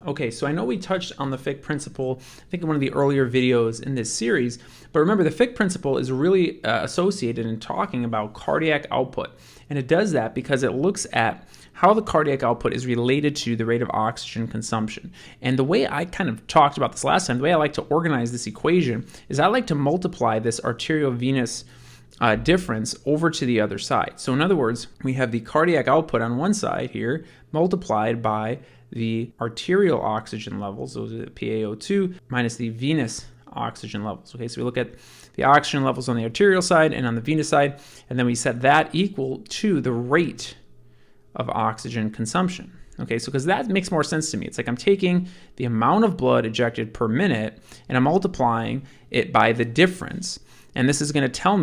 Okay, so I know we touched on the Fick principle, I think in one of the earlier videos in this series, but remember the Fick principle is really associated in talking about cardiac output. And it does that because it looks at how the cardiac output is related to the rate of oxygen consumption. And the way I kind of talked about this last time, the way I like to organize this equation is I like to multiply this arteriovenous difference over to the other side. So in other words, we have the cardiac output on one side here multiplied by the arterial oxygen levels, those are the PaO2, minus the venous oxygen levels. Okay, so we look at the oxygen levels on the arterial side and on the venous side, and then we set that equal to the rate of oxygen consumption. Okay, so because that makes more sense to me. It's like I'm taking the amount of blood ejected per minute and I'm multiplying it by the difference. And this is going to tell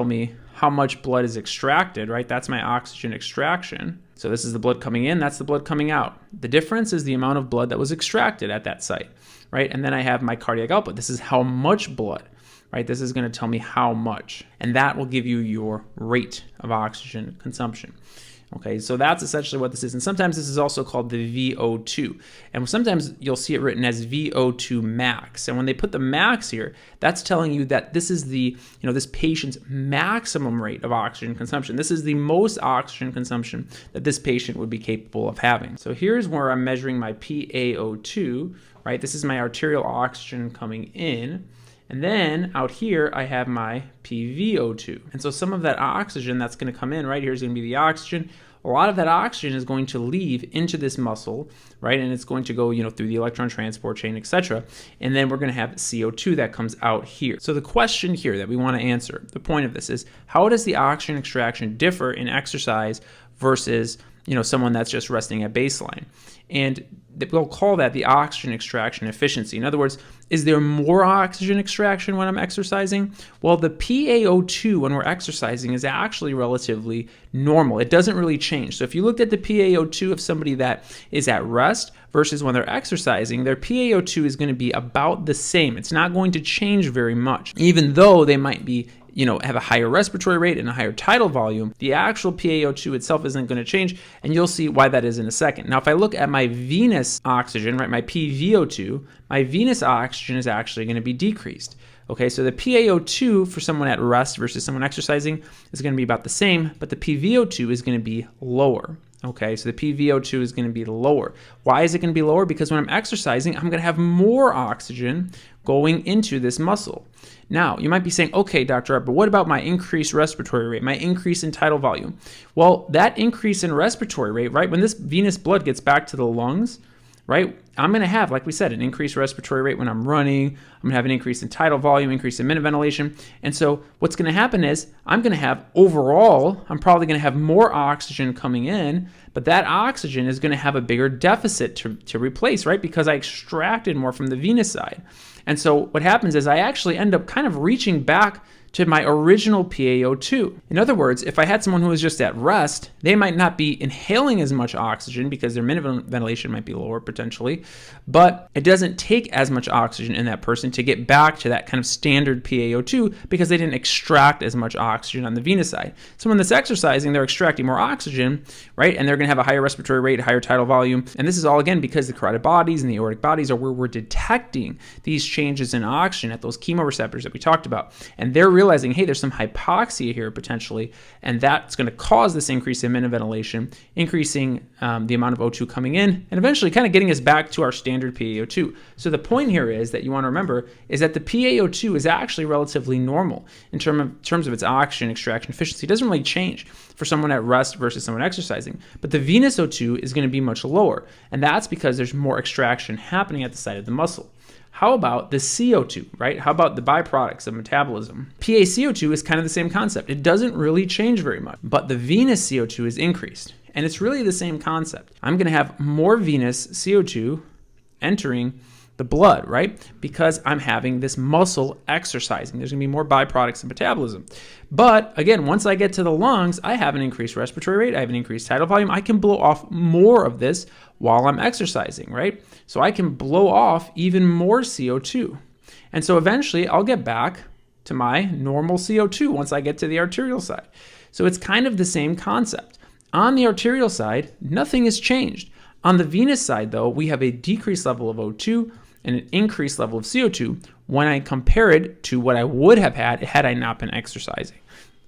me how much blood is extracted, right? That's my oxygen extraction. So this is the blood coming in, that's the blood coming out. The difference is the amount of blood that was extracted at that site, right? And then I have my cardiac output. This is how much blood, right? This is going to tell me how much. And that will give you your rate of oxygen consumption. Okay, so that's essentially what this is. And sometimes this is also called the VO2. And sometimes you'll see it written as VO2 max. And when they put the max here, that's telling you that this is the, this patient's maximum rate of oxygen consumption. This is the most oxygen consumption that this patient would be capable of having. So here's where I'm measuring my PaO2, right? This is my arterial oxygen coming in. And then out here, I have my PVO2. And so some of that oxygen that's going to come in right here is going to be the oxygen. A lot of that oxygen is going to leave into this muscle, right? And it's going to go, through the electron transport chain, etc. And then we're going to have CO2 that comes out here. So the question here that we want to answer, the point of this is, how does the oxygen extraction differ in exercise versus, someone that's just resting at baseline? And we'll call that the oxygen extraction efficiency. In other words, is there more oxygen extraction when I'm exercising? Well, the PaO2 when we're exercising is actually relatively normal. It doesn't really change. So if you looked at the PaO2 of somebody that is at rest versus when they're exercising, their PaO2 is going to be about the same. It's not going to change very much, even though they might be have a higher respiratory rate and a higher tidal volume. The actual PaO2 itself isn't going to change, and you'll see why that is in a second. Now, if I look at my venous oxygen, right, my PVO2, my venous oxygen is actually going to be decreased. Okay, so the PaO2 for someone at rest versus someone exercising is going to be about the same, but the PVO2 is going to be lower. Okay, so the PVO2 is going to be lower. Why is it going to be lower? Because when I'm exercising, I'm going to have more oxygen going into this muscle. Now, you might be saying, okay, Dr. Art, but what about my increased respiratory rate, my increase in tidal volume? Well, that increase in respiratory rate, right, when this venous blood gets back to the lungs, right, I'm going to have, like we said, an increased respiratory rate when I'm running. I'm going to have an increase in tidal volume, increase in minute ventilation. And so what's going to happen is I'm going to have overall, I'm probably going to have more oxygen coming in, but that oxygen is going to have a bigger deficit to replace, right, because I extracted more from the venous side. And so what happens is I actually end up kind of reaching back to my original PaO2. In other words, if I had someone who was just at rest, they might not be inhaling as much oxygen because their minute ventilation might be lower potentially, but it doesn't take as much oxygen in that person to get back to that kind of standard PaO2 because they didn't extract as much oxygen on the venous side. Someone that's exercising, they're extracting more oxygen, right? And they're going to have a higher respiratory rate, higher tidal volume. And this is all, again, because the carotid bodies and the aortic bodies are where we're detecting these changes in oxygen at those chemoreceptors that we talked about. And they're realizing, hey, there's some hypoxia here potentially, and that's going to cause this increase in minute ventilation, increasing the amount of O2 coming in, and eventually kind of getting us back to our standard PaO2. So the point here is that you want to remember is that the PaO2 is actually relatively normal in terms of its oxygen extraction efficiency. It doesn't really change for someone at rest versus someone exercising, but the venous O2 is going to be much lower, and that's because there's more extraction happening at the site of the muscle. How about the CO2, right? How about the byproducts of metabolism? PaCO2 is kind of the same concept. It doesn't really change very much, but the venous CO2 is increased. And it's really the same concept. I'm going to have more venous CO2 entering the blood, right? Because I'm having this muscle exercising. There's going to be more byproducts of metabolism. But again, once I get to the lungs, I have an increased respiratory rate. I have an increased tidal volume. I can blow off more of this while I'm exercising, right? So I can blow off even more CO2. And so eventually I'll get back to my normal CO2 once I get to the arterial side. So it's kind of the same concept. On the arterial side, nothing has changed. On the venous side, though, we have a decreased level of O2 and an increased level of CO2 when I compare it to what I would have had I not been exercising.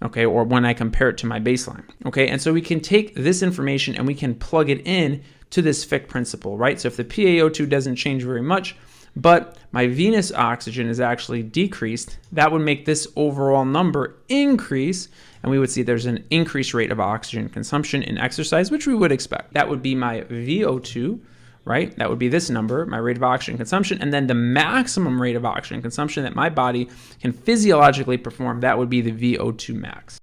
Okay, or when I compare it to my baseline. Okay, and so we can take this information and we can plug it in to this Fick principle, right? So if the PaO2 doesn't change very much, but my venous oxygen is actually decreased, that would make this overall number increase, and we would see there's an increased rate of oxygen consumption in exercise, which we would expect. That would be my VO2, right? That would be this number, my rate of oxygen consumption, and then the maximum rate of oxygen consumption that my body can physiologically perform, that would be the VO2 max.